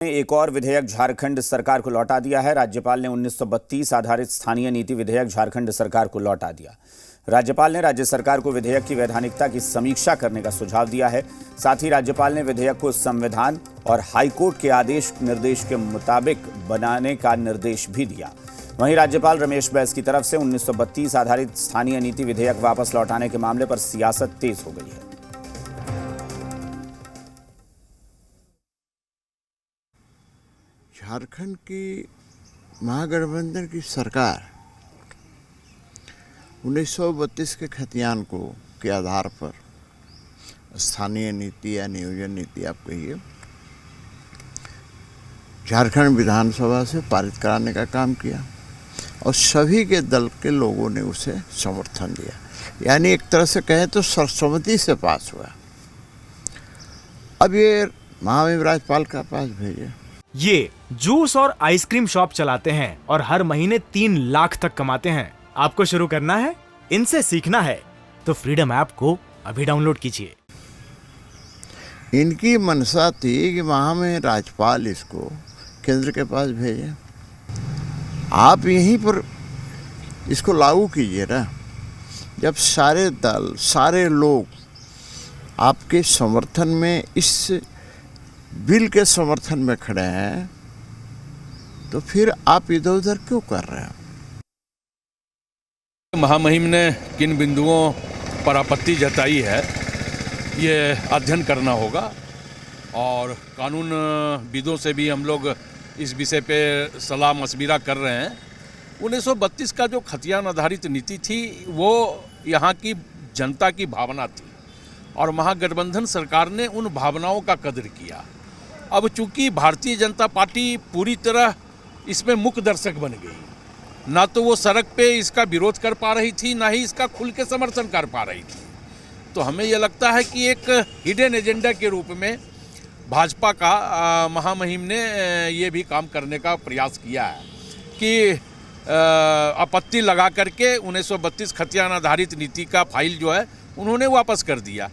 एक और विधेयक झारखंड सरकार को लौटा दिया है। राज्यपाल ने 1932 आधारित स्थानीय नीति विधेयक झारखंड सरकार को लौटा दिया। राज्यपाल ने राज्य सरकार को विधेयक की वैधानिकता की समीक्षा करने का सुझाव दिया है। साथ ही राज्यपाल ने विधेयक को संविधान और हाईकोर्ट के आदेश निर्देश के मुताबिक बनाने का निर्देश भी दिया। वहीं राज्यपाल रमेश बैस की तरफ से 1932 आधारित स्थानीय नीति विधेयक वापस लौटाने के मामले पर सियासत तेज हो गई है। झारखंड की महागठबंधन की सरकार 1932 के खतियान के आधार पर स्थानीय नीति या नियोजन नीति आप कहिए, झारखंड विधानसभा से पारित कराने का काम किया और सभी के दल के लोगों ने उसे समर्थन दिया। यानी एक तरह से कहें तो सर्वसम्मति से पास हुआ। अब ये महामहिम राज्यपाल का पास भेजे। ये जूस और आइसक्रीम शॉप चलाते हैं और हर महीने 3 लाख तक कमाते हैं। आपको शुरू करना है, इनसे सीखना है तो फ्रीडम ऐप को अभी डाउनलोड कीजिए। इनकी मंशा थी कि महामहिम राज्यपाल इसको केंद्र के पास भेजे। आप यहीं पर इसको लागू कीजिए ना। जब सारे दल, सारे लोग आपके समर्थन में, इस बिल के समर्थन में खड़े हैं, तो फिर आप इधर उधर क्यों कर रहे हैं? महामहिम ने किन बिंदुओं पर आपत्ति जताई है, ये अध्ययन करना होगा और कानून विदों से भी हम लोग इस विषय पे सलाह मशविरा कर रहे हैं। 1932 का जो खतियान आधारित नीति थी वो यहाँ की जनता की भावना थी और महागठबंधन सरकार ने उन भावनाओं का कदर किया। अब चूंकि भारतीय जनता पार्टी पूरी तरह इसमें मुख्य दर्शक बन गई, ना तो वो सड़क पे इसका विरोध कर पा रही थी, ना ही इसका खुल के समर्थन कर पा रही थी। तो हमें ये लगता है कि एक हिडन एजेंडा के रूप में भाजपा का महामहिम ने ये भी काम करने का प्रयास किया है कि आपत्ति लगा करके 1932 खतियान आधारित नीति का फाइल जो है उन्होंने वापस कर दिया।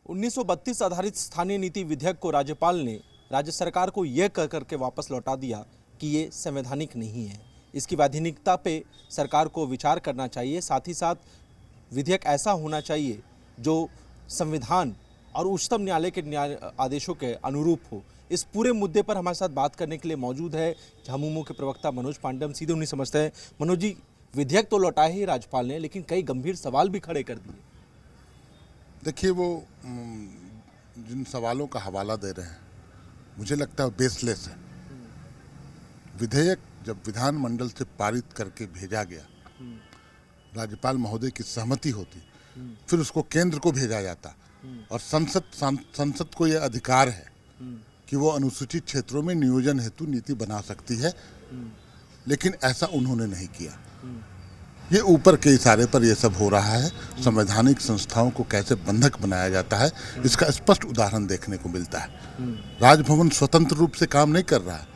1932 आधारित स्थानीय नीति विधेयक को राज्यपाल ने राज्य सरकार को यह कह करके वापस लौटा दिया कि ये संवैधानिक नहीं है। इसकी वैधानिकता पे सरकार को विचार करना चाहिए। साथ ही साथ विधेयक ऐसा होना चाहिए जो संविधान और उच्चतम न्यायालय के आदेशों के अनुरूप हो। इस पूरे मुद्दे पर हमारे साथ बात करने के लिए मौजूद है झामुमो के प्रवक्ता मनोज पांडे। हम सीधे उन्हें समझते हैं। मनोज जी, विधेयक तो लौटाया ही राज्यपाल ने, लेकिन कई गंभीर सवाल भी खड़े कर दिए। देखिए, वो जिन सवालों का हवाला दे रहे हैं मुझे लगता है बेसलेस है। विधेयक जब विधानमंडल से पारित करके भेजा गया, राज्यपाल महोदय की सहमति होती, फिर उसको केंद्र को भेजा जाता और संसद को यह अधिकार है कि वो अनुसूचित क्षेत्रों में नियोजन हेतु नीति बना सकती है, लेकिन ऐसा उन्होंने नहीं किया। ये ऊपर के इशारे पर ये सब हो रहा है। संवैधानिक संस्थाओं को कैसे बंधक बनाया जाता है, इसका स्पष्ट उदाहरण देखने को मिलता है। राजभवन स्वतंत्र रूप से काम नहीं कर रहा है।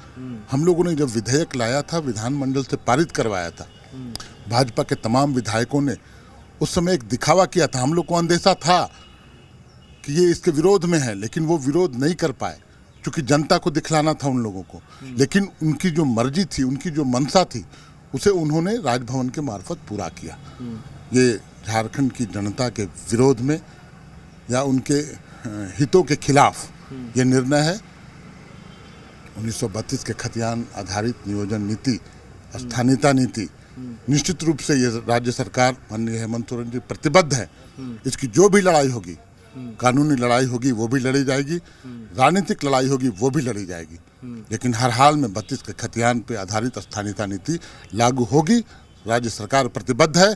हम लोगों ने जब विधेयक लाया था, विधानमंडल से पारित करवाया था, भाजपा के तमाम विधायकों ने उस समय एक दिखावा किया था। हम लोग को अंदेशा था कि ये इसके विरोध में है, लेकिन वो विरोध नहीं कर पाए क्योंकि जनता को दिखलाना था उन लोगों को। लेकिन उनकी जो मर्जी थी, उनकी जो मंशा थी, उसे उन्होंने राजभवन के मार्फत पूरा किया। ये झारखंड की जनता के विरोध में या उनके हितों के खिलाफ ये निर्णय है। 1932 के खतियान आधारित नियोजन नीति, स्थानीयता नीति, निश्चित रूप से ये राज्य सरकार माननीय हेमंत सोरेन जी प्रतिबद्ध है। इसकी जो भी लड़ाई होगी, कानूनी लड़ाई होगी वो भी लड़ी जाएगी, राजनीतिक लड़ाई होगी वो भी लड़ी जाएगी, लेकिन हर हाल में 32 के खतियान पे आधारित स्थानीयता नीति लागू होगी। राज्य सरकार प्रतिबद्ध है।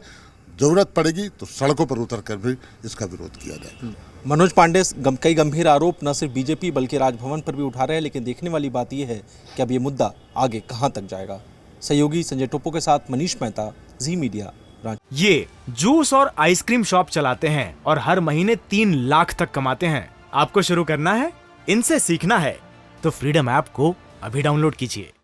जरूरत पड़ेगी तो सड़कों पर उतरकर भी इसका विरोध किया जाएगा। मनोज पांडे, कई गंभीर आरोप न सिर्फ बीजेपी बल्कि राजभवन पर भी उठा रहे हैं, लेकिन देखने वाली बात यह है कि अब ये मुद्दा आगे कहां तक जाएगा। सहयोगी संजय टोपो के साथ मनीष मेहता, जी मीडिया। ये जूस और आइसक्रीम शॉप चलाते हैं और हर महीने 3 लाख तक कमाते हैं। आपको शुरू करना है, इनसे सीखना है तो फ्रीडम ऐप को अभी डाउनलोड कीजिए।